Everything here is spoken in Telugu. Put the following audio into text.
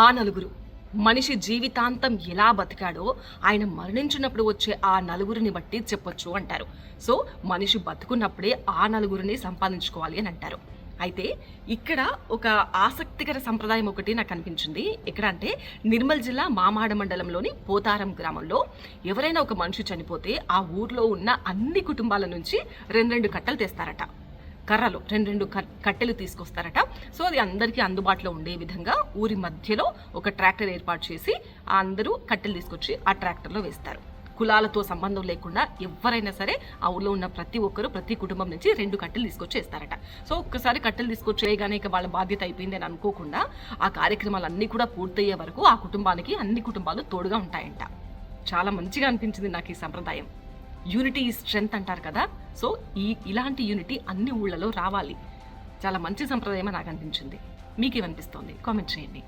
ఆ నలుగురు మనిషి జీవితాంతం ఎలా బతికాడో ఆయన మరణించినప్పుడు వచ్చే ఆ నలుగురిని బట్టి చెప్పొచ్చు అంటారు. సో మనిషి బతుకున్నప్పుడే ఆ నలుగురిని సంపాదించుకోవాలి అని అంటారు. అయితే ఇక్కడ ఒక ఆసక్తికర సంప్రదాయం ఒకటి నాకు అనిపించింది. ఎక్కడ అంటే నిర్మల్ జిల్లా మామాడ మండలంలోని పోతారం గ్రామంలో ఎవరైనా ఒక మనిషి చనిపోతే ఆ ఊర్లో ఉన్న అన్ని కుటుంబాల నుంచి రెండు కట్టలు తెస్తారట. కర్రలు రెండు కట్టెలు తీసుకొస్తారట. సో అది అందరికీ అందుబాటులో ఉండే విధంగా ఊరి మధ్యలో ఒక ట్రాక్టర్ ఏర్పాటు చేసి అందరూ కట్టెలు తీసుకొచ్చి ఆ ట్రాక్టర్లో వేస్తారు. కులాలతో సంబంధం లేకుండా ఎవరైనా సరే ఆ ఊళ్ళో ఉన్న ప్రతి ఒక్కరు ప్రతి కుటుంబం నుంచి 2 కట్టెలు తీసుకొచ్చి వేస్తారట. సో ఒక్కసారి కట్టెలు తీసుకొచ్చేయగానే ఇక వాళ్ళ బాధ్యత అయిపోయింది అని అనుకోకుండా ఆ కార్యక్రమాలన్నీ కూడా పూర్తయ్యే వరకు ఆ కుటుంబానికి అన్ని కుటుంబాలు తోడుగా ఉంటాయంట. చాలా మంచిగా అనిపించింది నాకు ఈ సంప్రదాయం. యూనిటీ ఈ స్ట్రెంగ్త్ అంటారు కదా. సో ఇలాంటి యూనిటీ అన్ని ఊళ్ళలో రావాలి. చాలా మంచి సంప్రదాయం నాకు అనిపించింది. మీకేమనిపిస్తోంది? కామెంట్ చేయండి.